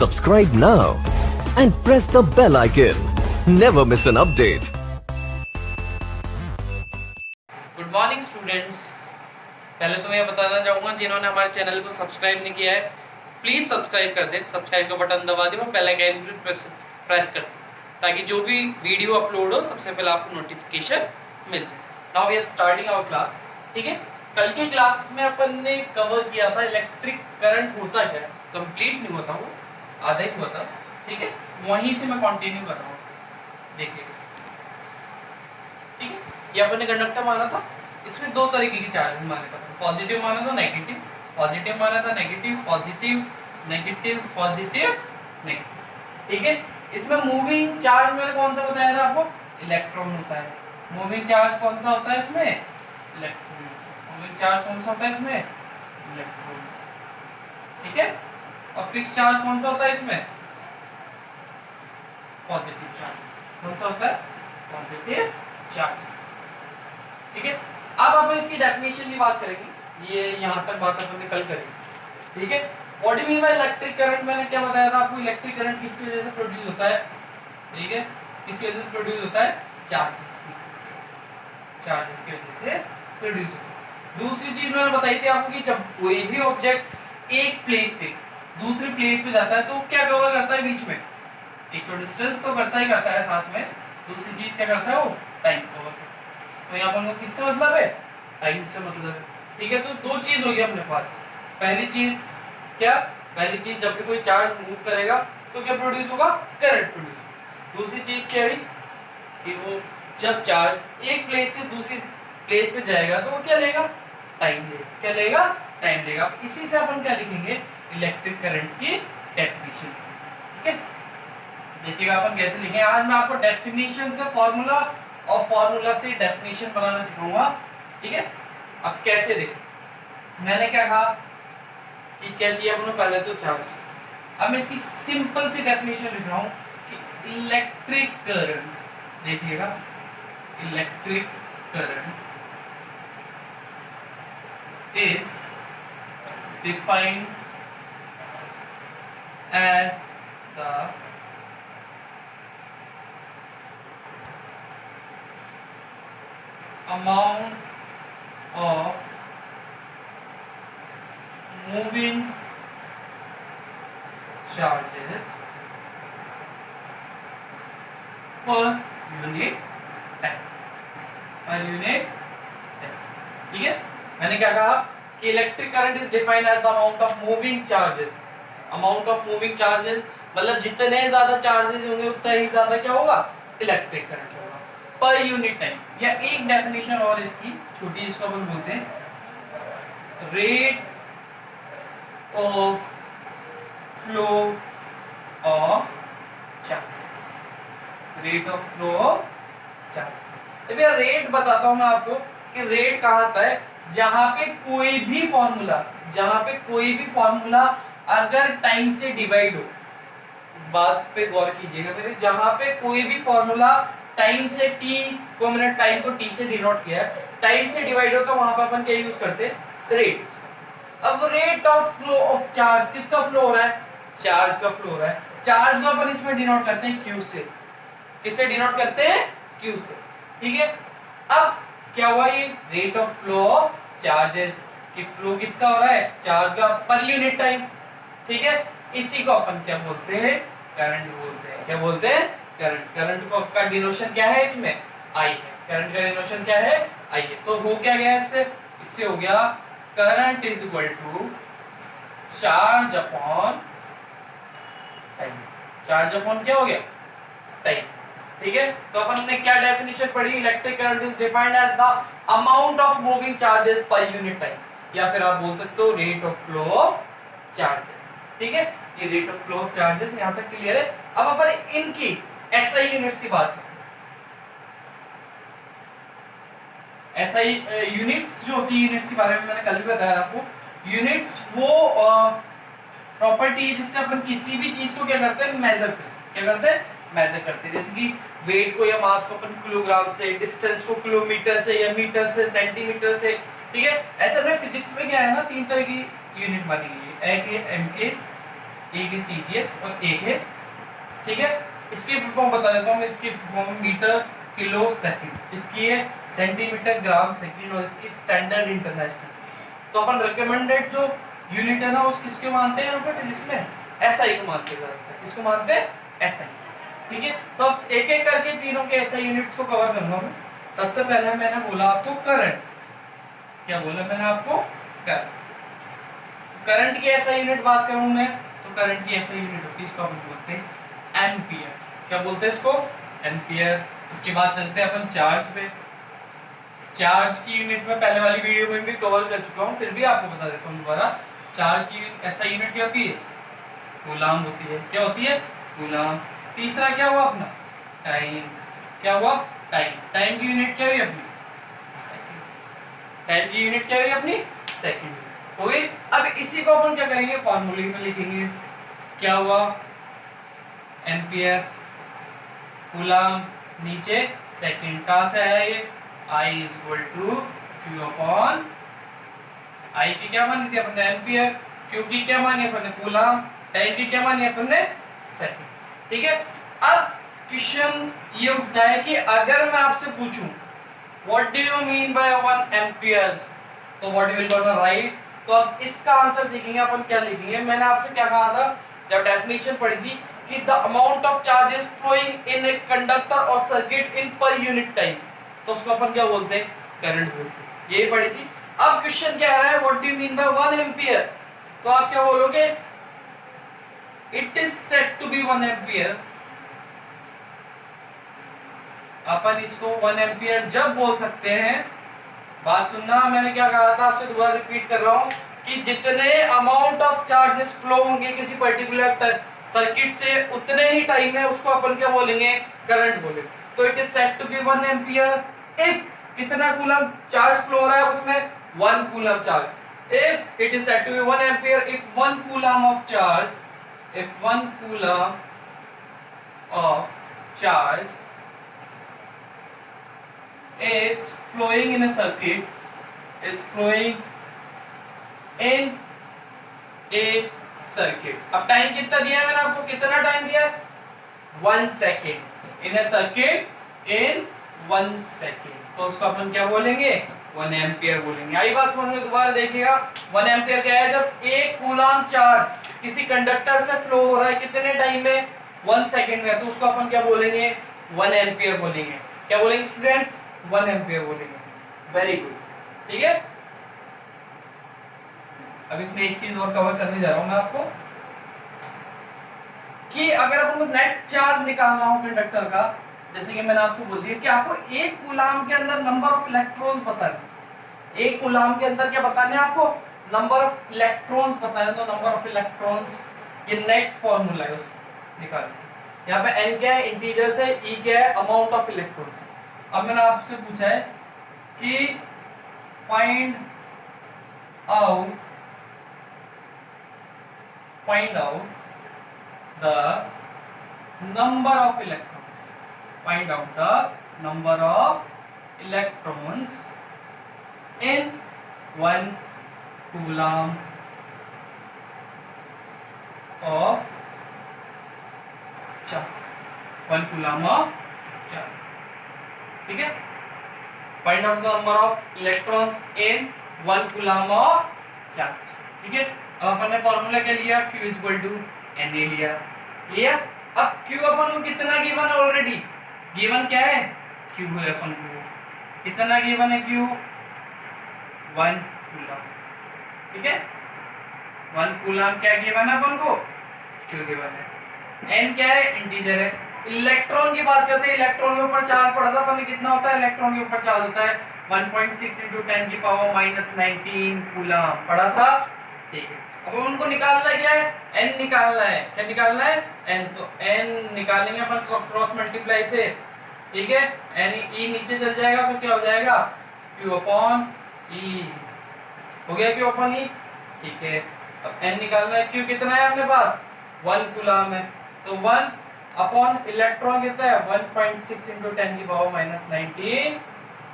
Subscribe now and press the bell icon. Never miss an update. Good morning students. पहले तो मैं बताना चाहूँगा जिन्होंने हमारे चैनल को सब्सक्राइब नहीं किया है प्लीज़ सब्सक्राइब कर दें, सब्सक्राइब का बटन दबा दें और बेल आइकन भी प्रेस कर दें ताकि जो भी वीडियो अपलोड हो सबसे पहले आपको नोटिफिकेशन मिल जाए। Now we are starting our class. ठीक है, कल के क्लास में अपन ने कवर किया था इलेक्ट्रिक करंट होता क्या है, कंप्लीट नहीं होता, वो आधा ही हुआ था। ठीक है, वहीं से मैं कंटिन्यू कर रहा हूँ, देखिए। ठीक है, ये अपन ने कंडक्टर माना था, इसमें दो तरीके की चार्जेस माने थे, पॉजिटिव माना था, नेगेटिव, पॉजिटिव माना था, negative, positive, negative, positive, negative. ठीक है, इसमें मूविंग चार्ज मैंने कौन सा बताया था आपको, इलेक्ट्रॉन होता है। मूविंग चार्ज कौन सा होता है इसमें, इलेक्ट्रॉन। मूविंग चार्ज कौन सा होता है इसमें, इलेक्ट्रॉन। ठीक है, और फिक्स चार्ज कौन सा होता है इसमें, पॉजिटिव चार्ज। कौन सा होता है, पॉजिटिव चार्ज। ठीक है, अब अपन इसकी डेफिनेशन की बात करेंगे, ये यहां तक बात अपन ने कल करी। ठीक है, what do you mean by electric current, मैंने क्या बताया था आपको, इलेक्ट्रिक करंट किसकी वजह से प्रोड्यूस होता है। ठीक है, किसकी वजह से प्रोड्यूस होता है, चार्जेस की वजह से, चार्जेस की वजह से प्रोड्यूस होता है। दूसरी चीज मैंने बताई थी आपको कि जब कोई भी ऑब्जेक्ट एक प्लेस से दूसरी प्लेस पे जाता है तो क्या कवर करता है बीच में, एक तो डिस्टेंस तो करता ही करता है, साथ में दूसरी चीज क्या करता है, वो टाइम कवर करता है। तो यहाँ पर उनको किससे मतलब है, टाइम से मतलब है। ठीक है, तो दो चीज हो गई अपने पास। पहली चीज क्या, पहली चीज जब भी कोई चार्ज मूव करेगा तो क्या प्रोड्यूस होगा, करंट प्रोड्यूस होगा। दूसरी चीज क्या है कि वो जब चार्ज एक प्लेस से दूसरी प्लेस पे जाएगा तो वो क्या लेगा, टाइम लेगा। क्या लेगा, टाइम लेगा। इसी से अपन क्या लिखेंगे, इलेक्ट्रिक करंट की डेफिनेशन। ठीक है, देखिएगा अपन कैसे लिखें। आज मैं आपको डेफिनेशन से फॉर्मूला और फॉर्मूला से डेफिनेशन बनाना सिखाऊंगा। ठीक है, अब कैसे देखें, मैंने क्या कहा कि क्या चाहिए अपने, पहले तो चार्ज। अब मैं इसकी सिंपल सी डेफिनेशन लिख रहा हूं कि इलेक्ट्रिक करंट, देखिएगा, electric current is defined as the amount of moving charges per unit time, per unit time। ठीक है, मैंने क्या कहा कि electric current is defined as the amount of moving charges. Amount of moving charges मतलब जितने ज्यादा चार्जेस होंगे उतना ही ज्यादा क्या होगा, इलेक्ट्रिक करंट होगा पर यूनिट टाइम। या एक डेफिनेशन और इसकी छोटी, इसको अपन बोलते हैं rate of flow of charges. Rate of flow of charges. भैया रेट बताता हूं मैं आपको कि रेट कहाँ आता है, जहां पे कोई भी फॉर्मूला, जहां पे कोई भी फॉर्मूला अगर टाइम से डिवाइड हो, बात पे गौर कीजिएगा मेरे, जहां पे कोई भी फॉर्मूला टाइम से टी को, मैंने टाइम को टी से डिनोट किया है, टाइम से डिवाइड हो तो वहां पे अपन क्या यूज करते हैं, रेट। अब rate of flow of charge, किसका फ्लो हो रहा है, चार्ज का फ्लो हो रहा है। चार्ज को अपन इसमें डिनोट करते हैं क्यू से। किससे डिनोट करते हैं, क्यू से। ठीक है, अब क्या हुआ, ये rate of flow of charges कि फ्लो किसका हो रहा है, चार्ज का पर यूनिट टाइम। ठीक है, इसी को अपन क्या बोलते हैं, करंट बोलते हैं। क्या बोलते हैं, करंट। करंट को का डिनोशन क्या है इसमें, आई है। करंट का डिनोशन क्या है, आई है। तो हो क्या गया इससे, इससे हो गया current is equal to charge upon time. Charge upon क्या हो गया, टाइम। ठीक है, तो अपन ने क्या डेफिनेशन पढ़ी, electric current is defined as the amount of moving charges per unit time, या फिर आप बोल सकते हो rate of flow of charges. ठीक है, ये rate of flow of charges यहां तक क्लियर है। अब अपन इनकी एसआई यूनिट्स की बात करें। एसआई यूनिट्स जो होती है, यूनिट्स के बारे में मैंने कल भी बताया आपको। यूनिट्स वो प्रॉपर्टी है जिससे अपन किसी भी चीज को क्या करते हैं, मेजर करते हैं। क्या करते हैं, मेजर करते हैं। जैसे कि वेट को या मास को अपन किलोग्राम से, डिस्टेंस को किलोमीटर से या मीटर से, सेंटीमीटर से। ठीक है, ऐसे में फिजिक्स में क्या है ना, तीन तरह की यूनिट मानी गई है। एक है एमकेस, एक है सीजीएस और एक है, ठीक है। इसकी फुल फॉर्म बता देता हूँ मैं, इसकी full form metre kilo second, इसकी है सेंटीमीटर ग्राम सेकंड, और इसकी स्टैंडर्ड इंटरनेशनल। तो अपन रिकमेंडेड जो यूनिट है ना उस किसको मानते हैं यहाँ पे फिजिक्स में, एसआई को मानते हैं ज़्यादातर। किसको मानते हैं? एसआई, ठीक है। तो अब एक एक करके तीनों के एसआई यूनिट्स को कवर करूंगा मैं। सबसे पहले मैंने बोला आपको करंट, क्या बोला मैंने आपको? करंट। करंट की एसआई यूनिट बात करूं मैं, तो करंट की एसआई यूनिट होती है, इसको हम बोलते हैं एम्पियर। क्या बोलते हैं इसको? एम्पियर। इसके बाद चलते हैं अपन चार्ज पे। चार्ज की यूनिट में पहले वाली वीडियो में भी कवर कर चुका हूँ, फिर भी आपको बता देता हूँ दोबारा। चार्ज की एसआई यूनिट क्या होती है? कूलाम होती है। क्या होती है? कूलाम। तीसरा क्या हुआ अपना? टाइम। क्या हुआ? टाइम। टाइम की यूनिट क्या हुई अपनी? सेकंड। टाइम की यूनिट क्या हुई अपनी? सेकंड हो गई। अब इसी को अपन क्या करेंगे? फॉर्मूले में लिखेंगे। क्या हुआ? एम्पियर, कूलाम, नीचे सेकंड। कहां से आया ये? I is equal to Q upon I की क्या मानी थी अपने? एम्पियर। Q की क्या मानी अपने? कूलाम। टाइम की क्या मानी अपने? सेकंड, ठीक है। अब क्वेश्चन ये उठता है कि अगर मैं आपसे पूछूं what do you mean by 1 ampere, तो what you will gonna write. तो अब इसका आंसर सीखेंगे अपन। क्या लिखेंगे? मैंने आपसे क्या कहा था जब डेफिनेशन पढ़ी थी कि the amount of charges flowing in a conductor और circuit in per unit time, तो उसको अपन क्या बोलते हैं? करंट बोलते हैं। यही पढ़ी थी। अब क्वेश्चन क्या है? What do you mean by 1 ampere, तो आप क्या बोलोगे? It is said to be 1 ampere. अपन इसको 1 एम्पियर जब बोल सकते हैं, बात सुनना, मैंने क्या कहा था आपसे, दोबारा रिपीट कर रहा हूं कि जितने अमाउंट ऑफ चार्जेस फ्लो होंगे किसी पर्टिकुलर सर्किट से उतने ही टाइम में उसको अपन क्या बोलेंगे? करंट बोलेंगे। तो it is said to be 1 ampere if कितना कूलम चार्ज फ्लो हो रहा है उसमें? 1 coulomb charge. If it is said to be 1 ampere if 1 coulomb of charge, if 1 coulomb of charge is flowing in a circuit, is flowing in a circuit। अब time कितना दिया है मैंने आपको? कितना टाइम दिया है? 1 second in a circuit in 1 second. तो उसको अपन क्या बोलेंगे? 1 एम्पियर बोलेंगे। आई बात समझ में? दोबारा देखिएगा, 1 एम्पियर क्या है? जब 1 कूलम चार्ज किसी कंडक्टर से फ्लो हो रहा है कितने टाइम में? 1 सेकेंड में, तो उसको अपन क्या बोलेंगे? 1 एम्पियर बोलेंगे। क्या बोलेंगे स्टूडेंट्स? 1 एम्पियर बोलेंगे। वेरी गुड, ठीक है। अब इसमें एक चीज और कवर करने जा रहा हूं मैं आपको कि अगर अपन को नेट चार्ज निकालना हो कंडक्टर का, जैसे कि मैंने आपसे बोल दिया कि आपको 1 कूलम के अंदर नंबर ऑफ इलेक्ट्रॉन्स पता है। 1 कूलम के अंदर क्या बताने आपको? नंबर ऑफ इलेक्ट्रॉन्स बताने। तो नंबर ऑफ इलेक्ट्रॉन्स, ये नेट फॉर्मूला है उसका, निकालिए। यहाँ पे n क्या है? इंटीजर्स है। e क्या है? Amount of electrons. अब मैंने आपसे पूछा है कि find out the number of electrons, find out the number of electrons in 1 coulomb of charge, 1 coulomb of charge, ठीक है। Find out the number of electrons in 1 coulomb of charge, ठीक है। अब अपन ने फॉर्मूला क्या लिया? Q is equal to Na लिया। अब Q अपन को कितना गिवन है? ऑलरेडी गिवन क्या है? Q है अपन को। कितना गिवन है Q? 1 कूलम, ठीक है। 1 कूलम क्या गिवन है अपन को? Q गिवन है। n क्या है? इंटीजर है। इलेक्ट्रॉन की बात करते हैं, इलेक्ट्रॉन के ऊपर चार्ज पड़ा था अपन ने, कितना होता है इलेक्ट्रॉन के ऊपर चार्ज? होता है 1.6 × 10⁻⁻19 कूलम पड़ा था, ठीक है। अब उनको निकालना क्या है? n निकालना है। क्या निकालना है? n। तो n निकालेंगे अपन क्रॉस मल्टीप्लाई से, ठीक है। n e नीचे चल जाएगा तो क्या हो जाएगा? q अपॉन e हो गया, q अपॉन e, ठीक है। अब n निकालना है। q कितना है अपने पास? 1 कूलम है, तो 1 अपॉन इलेक्ट्रॉन कितना है? 1.6 × 10⁻⁻19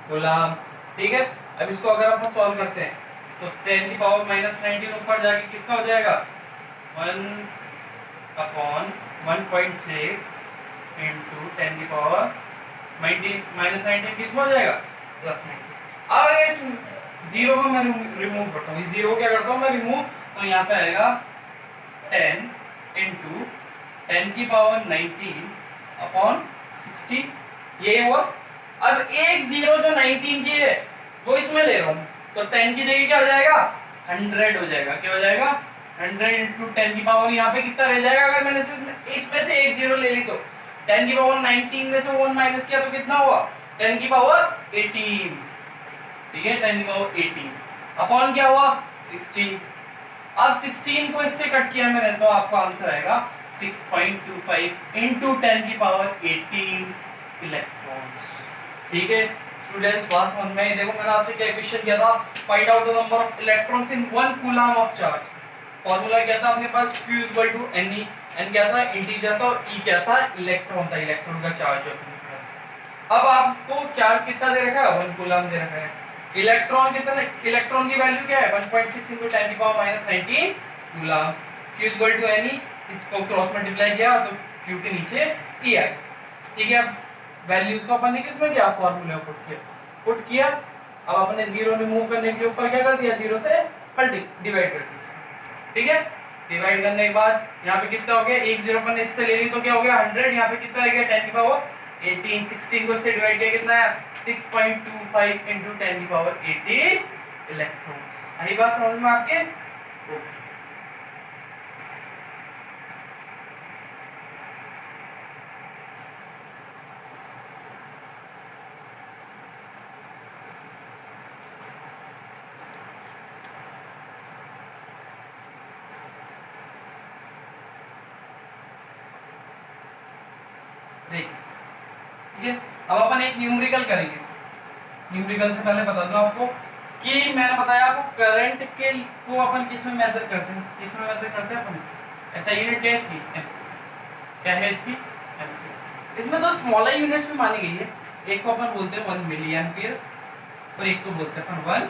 कूलम, ठीक है। अब इसको अगर अपन सॉल्व करते हैं तो 10⁻⁻19 ऊपर जाके किसका हो जाएगा? 1 अपॉन 1.6 इंटू 10 की पावर -19 किस में हो जाएगा +19। अब इस जीरो को मैं रिमूव करता हूँ, इस जीरो क्या करता हूँ मैं रिमूव, तो यहाँ पे आएगा 10 इंटू 10 की पावर 19 अपॉन 60, ये हुआ। अब एक जीरो जो 19 की है वो इसमें ले रहा हूँ, तो 10 की जगह क्या हो जाएगा 100 हो जाएगा, क्या हो जाएगा 100 इंटू 10 की पावर यहाँ पे कितना रह जाएगा, अगर मैंने सिर्फ इसमें से एक जीरो ले ली तो 10 की पावर 19 में से 1 माइनस किया तो कितना हुआ 10 की पावर 18, ठीक है 10 की पावर 18 अपॉन क्या हुआ 16। अब 16 को इससे कट किया मैंने तो आपका आंसर आएगा 6.25 इंटू 10 की पावर 18 इलेक्ट्रॉन्स। ठीक है स्टूडेंट्स, बात समझ में आई। देखो मैंने आपसे क्या क्वेश्चन किया था, find out the number of electrons in 1 coulomb of charge. Formula क्या था अपने पास, Q = Ne, n क्या था इंटीजर था और E क्या था इलेक्ट्रॉन था, इलेक्ट्रॉन का चार्ज है। अब आपको चार्ज कितना दे रखा है 1 कूलम दे रखा है, इलेक्ट्रॉन कितना, इलेक्ट्रॉन की वैल्यू क्या है 1.6 into 10 की पावर -19 कूलम। Q = Ne, इसको क्रॉस मल्टीप्लाई किया तो Q के नीचे E आया, ठीक है। अब वैल्यूज को अपन ने किसमें किया फॉर्मूले में पुट किया। अब अपने जीरो रिमूव करने के ऊपर क्या कर दिया, जीरो से डिवाइड कर दिया, ठीक है। डिवाइड करने के बाद यहाँ पे कितना हो गया, एक जीरो अपन ने इससे ले ली तो क्या हो गया 100, यहाँ पे कितना रह गया 10 की पावर 18, 16 को इससे डिवाइड किया कितना है 6.25 इंटू 10 की पावर 18 इलेक्ट्रॉन्स। आई बात समझ में आपके? ओके ठीक है। अब अपन एक न्यूमेरिकल करेंगे। न्यूमेरिकल से पहले बता दूं आपको कि मैंने बताया आपको करंट के को अपन किस में मेजर करते हैं, किस में मेजर करते हैं अपन, ऐसा यूनिट क्या है इसकी, क्या है इसकी एम्पीयर। इसमें दो स्मॉलर यूनिट्स भी मानी गई है, एक को अपन बोलते हैं 1 मिली एम्पीयर और एक को बोलते हैं अपन 1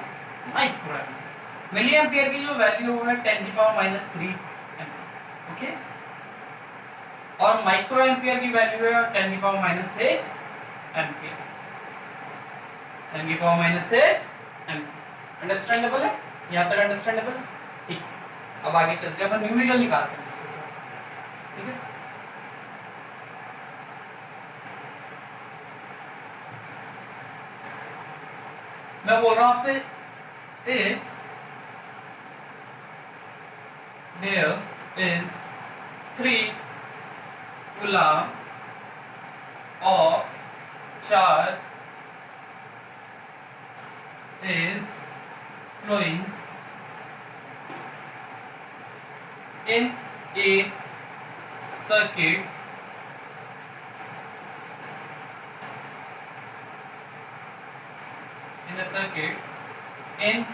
माइक्रो एम्पीयर। मिली एम्पीयर की जो वैल्यू है 10 की पावर -3 एम्पीयर, ओके। और माइक्रो एम्पीयर की वैल्यू है 10 की पावर -6 एम्पीयर, 10 की पावर -6 एम्पीयर। अंडरस्टैंडेबल है, यहाँ तक अंडरस्टैंडेबल है, ठीक। अब आगे चलते हैं अपन न्यूमेरिकल निकालते हैं इसके, ठीक है। मैं बोल रहा हूँ आपसे, if there is 3 coulomb of charge is flowing in a circuit in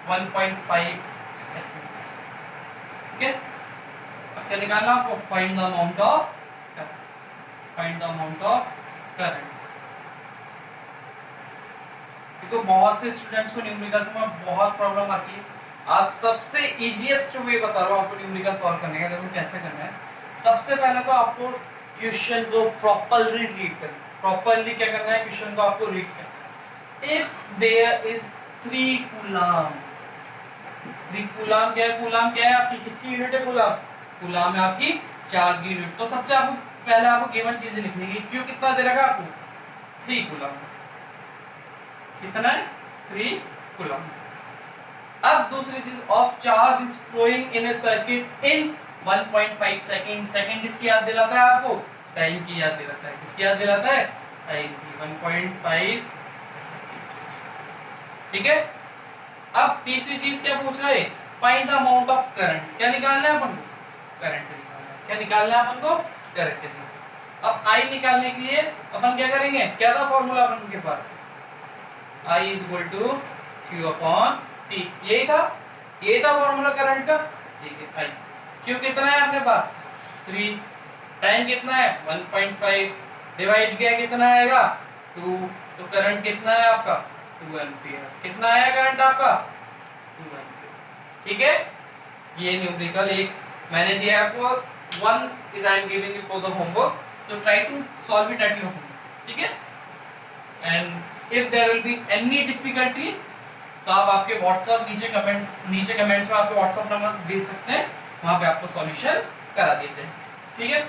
1.5 seconds, ठीक है। अब क्या निकालना आपको, find the amount of current. तो बहुत से स्टूडेंट्स को न्यूमेरिकल्स में बहुत प्रॉब्लम आती है। आज सबसे इजीएस्ट वे बता रहा हूँ आपको न्यूमेरिकल सॉल्व करने का। देखो कैसे करना है, सबसे पहले तो आपको क्वेश्चन को प्रॉपर्ली रीड करना है। प्रॉपर्ली क्या करना है, क्वेश्चन को आपको रीड करना है। If there is 3 coulomb, 3 coulomb क्या है, कूलम क्या है आपकी, किसकी यूनिट है कूलम, कूलम है आपकी चार्ज की यूनिट। तो सबसे आपको पहले आपको गिवन चीजें लिखनी है। क्यों कितना दे रखा है आपको 3 कूलम, कितना है 3 कूलम। अब दूसरी चीज, of charge is flowing in a circuit in 1.5 second. Second किसकी याद दिलाता है आपको, टाइम की याद दिलाता है। किसकी याद दिलाता है, टाइम की, 1.5 सेकंड्स, ठीक है। अब तीसरी चीज क्या पूछ रहा है, find the amount of current. क्या निकालना है अपन को, करंट निकालना है। क्या निकालना है अपन को, करंट निकालना है। अब आई निकालने के लिए अपन क्या करेंगे, क्या था फॉर्मूला अपन के पास, I = Q/T, यही था फॉर्मूला करंट का, ठीक है। I Q कितना है अपने पास 3, टाइम कितना है 1.5, डिवाइड किया कितना आएगा 2, तो करंट कितना है आपका 2 एम्पीयर। कितना आया करंट आपका 2 एम्पीयर, ठीक है। ये न्यूमेरिकल एक मैंने दिया है आपको 1 is I am giving you for the homework, so try to solve it at your home, ठीक है? And if there will be any difficulty, तो आप आपके WhatsApp नीचे कमेंट्स में आपके WhatsApp नंबर भेज सकते हैं, वहाँ पे आपको सॉल्यूशन करा देते हैं, ठीक है?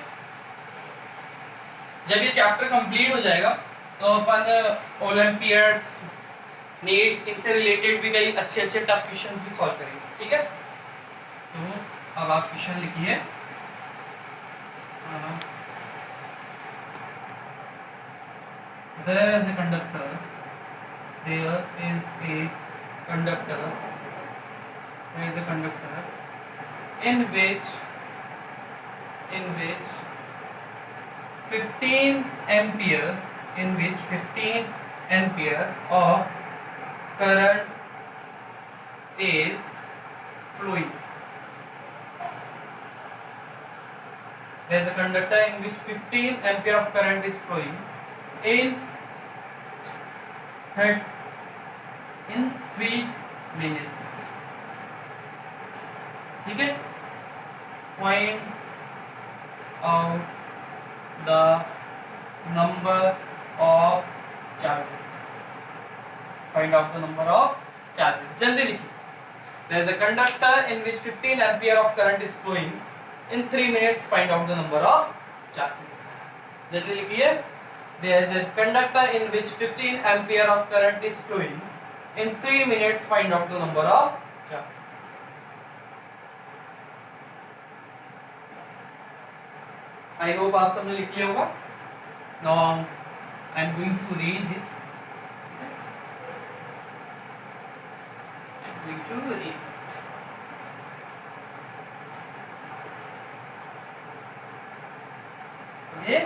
जब ये चैप्टर कंप्लीट हो जाएगा तो अपन ओलंपियाड्स, नीट, इनसे रिलेटेड भी कई अच्छे टफ क्वेश्चंस भी सॉल्व करेंगे, ठीक है? तो अब आप क्वेश्चन लिखिए। There is a conductor. There is a conductor. There is a conductor in which 15 ampere of current is flowing. There is a conductor in which 15 ampere of current is flowing in 3 minutes. ठीक है? Find out the number of charges. Find out the number of charges. जल्दी लिखिए. There is a conductor in which 15 ampere of current is flowing. In 3 minutes, find out the number of charges. जल्दी लिखिए. There is a conductor in which 15 ampere of current is flowing. In 3 minutes, find out the number of charges. I hope आप सबने लिख लिया होगा. Now I am going to erase it. I am going to erase it. ये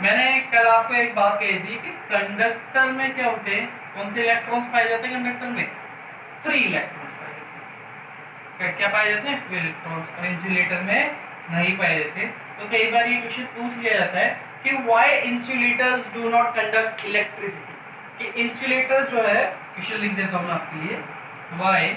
मैंने कल आपको एक बात कही थी कि कंडक्टर में क्या होते हैं, कौन से इलेक्ट्रॉन्स पाए जाते हैं कंडक्टर में? फ्री इलेक्ट्रॉन्स पाए जाते हैं। क्या पाए जाते हैं? Free electrons. और इंसुलेटर में नहीं पाए जाते। तो कई बार ये क्वेश्चन पूछ लिया जाता है कि why insulators do not conduct electricity, कि इंसुलेटर्स जो है, क्वेश्चन लिख देता हूं मैं आपके लिए, व्हाई